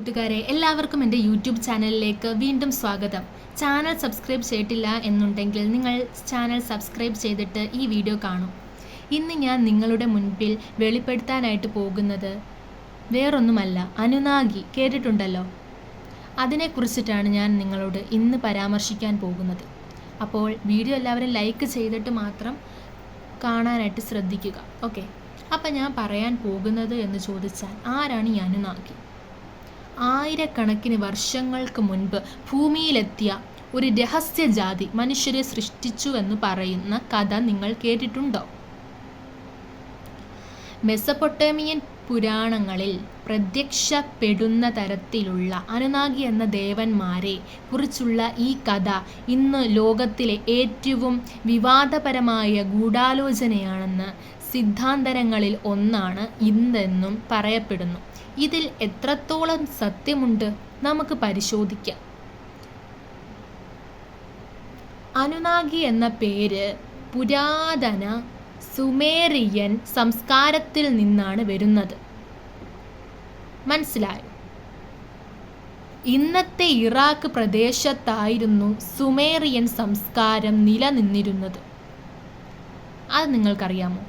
കൂട്ടുകാരെ എല്ലാവർക്കും എൻ്റെ യൂട്യൂബ് ചാനലിലേക്ക് വീണ്ടും സ്വാഗതം. ചാനൽ സബ്സ്ക്രൈബ് ചെയ്തിട്ടില്ല എന്നുണ്ടെങ്കിൽ നിങ്ങൾ ചാനൽ സബ്സ്ക്രൈബ് ചെയ്തിട്ട് ഈ വീഡിയോ കാണും. ഇന്ന് ഞാൻ നിങ്ങളുടെ മുൻപിൽ വെളിപ്പെടുത്താനായിട്ട് പോകുന്നത് വേറൊന്നുമല്ല, അനുനാഗി കേട്ടിട്ടുണ്ടല്ലോ, അതിനെക്കുറിച്ചിട്ടാണ് ഞാൻ നിങ്ങളോട് ഇന്ന് പരാമർശിക്കാൻ പോകുന്നത്. അപ്പോൾ വീഡിയോ എല്ലാവരും ലൈക്ക് ചെയ്തിട്ട് മാത്രം കാണാനായിട്ട് ശ്രദ്ധിക്കുക. ഓക്കെ, അപ്പം ഞാൻ പറയാൻ പോകുന്നത് എന്ന് ചോദിച്ചാൽ ആരാണ് ഈ അനുനാഗി? ആയിരക്കണക്കിന് വർഷങ്ങൾക്ക് മുൻപ് ഭൂമിയിലെത്തിയ ഒരു രഹസ്യജാതി മനുഷ്യരെ സൃഷ്ടിച്ചു എന്ന് പറയുന്ന കഥ നിങ്ങൾ കേട്ടിട്ടുണ്ടോ? മെസപ്പൊട്ടേമിയൻ പുരാണങ്ങളിൽ പ്രത്യക്ഷപ്പെടുന്ന തരത്തിലുള്ള അനുനാഗി എന്ന ദേവന്മാരെ കുറിച്ചുള്ള ഈ കഥ ഇന്ന് ലോകത്തിലെ ഏറ്റവും വിവാദപരമായ ഗൂഢാലോചനയാണെന്ന് സിദ്ധാന്തരങ്ങളിൽ ഒന്നാണ് ഇതെന്നും പറയപ്പെടുന്നു. ഇതിൽ എത്രത്തോളം സത്യമുണ്ട് നമുക്ക് പരിശോധിക്കാം. അനുനാഗി എന്ന പേര് പുരാതന സുമേറിയൻ സംസ്കാരത്തിൽ നിന്നാണ് വരുന്നത്. മനസ്സിലായോ? ഇന്നത്തെ ഇറാഖ് പ്രദേശത്തായിരുന്നു സുമേറിയൻ സംസ്കാരം നിലനിന്നിരുന്നത്. അത് നിങ്ങൾക്കറിയാമോ?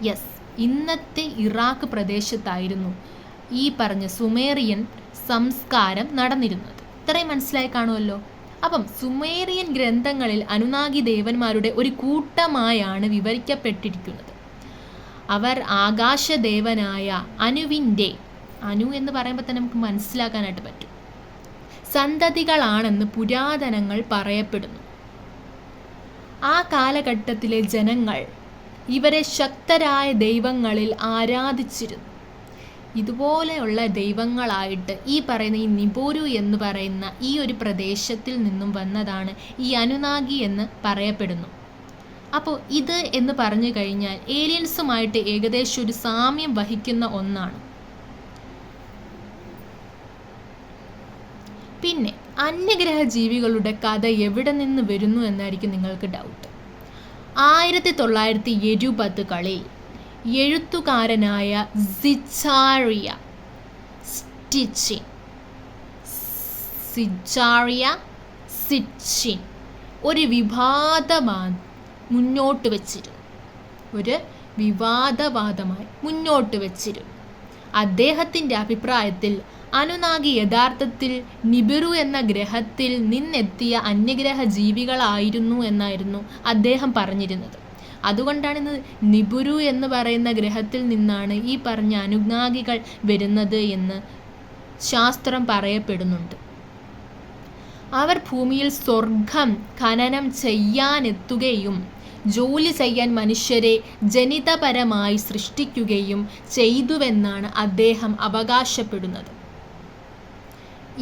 യെസ്, ഇന്നത്തെ ഇറാഖ് പ്രദേശത്തായിരുന്നു ഈ പറഞ്ഞ സുമേറിയൻ സംസ്കാരം നടന്നിരുന്നത്. ഇത്രയും മനസ്സിലായി കാണുമല്ലോ. അപ്പം സുമേറിയൻ ഗ്രന്ഥങ്ങളിൽ അനുനാഗി ദേവന്മാരുടെ ഒരു കൂട്ടമായാണ് വിവരിക്കപ്പെട്ടിരിക്കുന്നത്. അവർ ആകാശദേവനായ അനുവിൻ്റെ, അനു എന്ന് പറയുമ്പോൾ തന്നെ നമുക്ക് മനസ്സിലാക്കാനായിട്ട് പറ്റും, സന്തതികളാണെന്ന് പുരാതനങ്ങൾ പറയപ്പെടുന്നു. ആ കാലഘട്ടത്തിലെ ജനങ്ങൾ ഇവരെ ശക്തരായ ദൈവങ്ങളിൽ ആരാധിച്ചിരുന്നു. ഇതുപോലെയുള്ള ദൈവങ്ങളായിട്ട് ഈ പറയുന്ന ഈ നിബുരു എന്ന് പറയുന്ന ഈ ഒരു പ്രദേശത്തിൽ നിന്നും വന്നതാണ് ഈ അനുനാഗി എന്ന് പറയപ്പെടുന്നു. അപ്പോൾ ഇത് എന്ന് പറഞ്ഞു കഴിഞ്ഞാൽ ഏലിയൻസുമായിട്ട് ഏകദേശം ഒരു സാമ്യം വഹിക്കുന്ന ഒന്നാണ്. പിന്നെ അന്യഗ്രഹ ജീവികളുടെ കഥ എവിടെ നിന്ന് വരുന്നു എന്നായിരിക്കും നിങ്ങൾക്ക് ഡൗട്ട്. 1970കളിൽ എഴുത്തുകാരനായ സിജാറിയ സിറ്റ്ചിൻ ഒരു വിവാദമായി മുന്നോട്ട് വച്ചിരുന്നു. അദ്ദേഹത്തിൻ്റെ അഭിപ്രായത്തിൽ അനുനാഗി യഥാർത്ഥത്തിൽ നിബിറു എന്ന ഗ്രഹത്തിൽ നിന്നെത്തിയ അന്യഗ്രഹ ജീവികളായിരുന്നു എന്നായിരുന്നു അദ്ദേഹം പറഞ്ഞിരുന്നത്. അതുകൊണ്ടാണ് ഇന്ന് നിബുരു എന്ന് പറയുന്ന ഗ്രഹത്തിൽ നിന്നാണ് ഈ പറഞ്ഞ അനുനാഗികൾ വരുന്നത് എന്ന് ശാസ്ത്രം പറയപ്പെടുന്നുണ്ട്. അവർ ഭൂമിയിൽ സ്വർഗം ഖനനം ചെയ്യാനെത്തുകയും ജോലി ചെയ്യാൻ മനുഷ്യരെ ജനിതപരമായി സൃഷ്ടിക്കുകയും ചെയ്തുവെന്നാണ് അദ്ദേഹം അവകാശപ്പെടുന്നത്.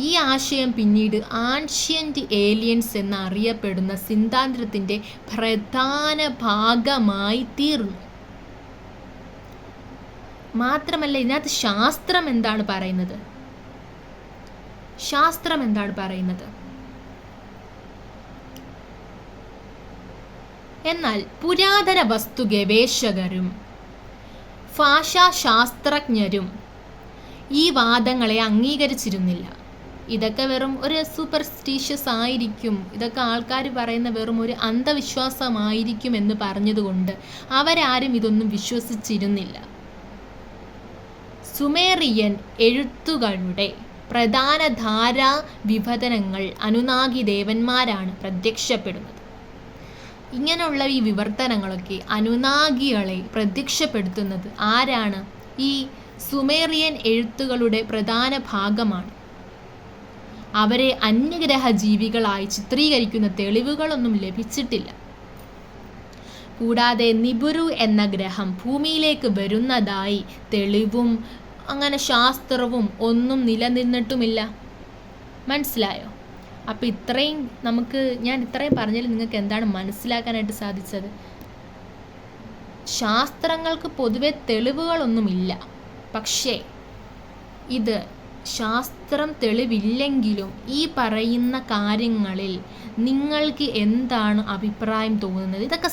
ഈ ആശയം പിന്നീട് ആൻഷ്യൻ്റ് ഏലിയൻസ് എന്നറിയപ്പെടുന്ന സിദ്ധാന്തത്തിൻ്റെ പ്രധാന ഭാഗമായി തീർന്നു. മാത്രമല്ല, ഇതിനകത്ത് ശാസ്ത്രം എന്താണ് പറയുന്നത്? എന്നാൽ പുരാതന വസ്തു ഗവേഷകരും ഭാഷാശാസ്ത്രജ്ഞരും ഈ വാദങ്ങളെ അംഗീകരിച്ചിരുന്നില്ല. ഇതൊക്കെ വെറും ഒരു സൂപ്പർസ്റ്റിഷ്യസ് ആയിരിക്കും, ഇതൊക്കെ ആൾക്കാർ പറയുന്ന വെറും ഒരു അന്ധവിശ്വാസമായിരിക്കും എന്ന് പറഞ്ഞതുകൊണ്ട് അവരാരും ഇതൊന്നും വിശ്വസിച്ചിരുന്നില്ല. സുമേറിയൻ എഴുത്തുകളുടെ പ്രധാന ധാരാ വിഭജനങ്ങൾ അനുനാഗി ദേവന്മാരാണ് പ്രത്യക്ഷപ്പെടുന്നത്. ഇങ്ങനെയുള്ള ഈ വിവർത്തനങ്ങളൊക്കെ അനുനാഗികളെ പ്രത്യക്ഷപ്പെടുത്തുന്നത് ആരാണ്? ഈ സുമേറിയൻ എഴുത്തുകളുടെ പ്രധാന ഭാഗമാണ്. അവരെ അന്യഗ്രഹ ജീവികളായി ചിത്രീകരിക്കുന്ന തെളിവുകളൊന്നും ലഭിച്ചിട്ടില്ല. കൂടാതെ നിബുരു എന്ന ഗ്രഹം ഭൂമിയിലേക്ക് വരുന്നതായി തെളിവും അങ്ങനെ ശാസ്ത്രവും ഒന്നും നിലനിന്നിട്ടുമില്ല. മനസ്സിലായോ? അപ്പോൾ ഞാൻ ഇത്രയും പറഞ്ഞാൽ നിങ്ങൾക്ക് എന്താണ് മനസ്സിലാക്കാനായിട്ട് സാധിച്ചത്? ശാസ്ത്രങ്ങൾക്ക് പൊതുവെ തെളിവുകളൊന്നുമില്ല. പക്ഷേ ഇത് ശാസ്ത്രം തെളിവില്ലെങ്കിലും ഈ പറയുന്ന കാര്യങ്ങളിൽ നിങ്ങൾക്ക് എന്താണ് അഭിപ്രായം തോന്നുന്നത്? ഇതൊക്കെ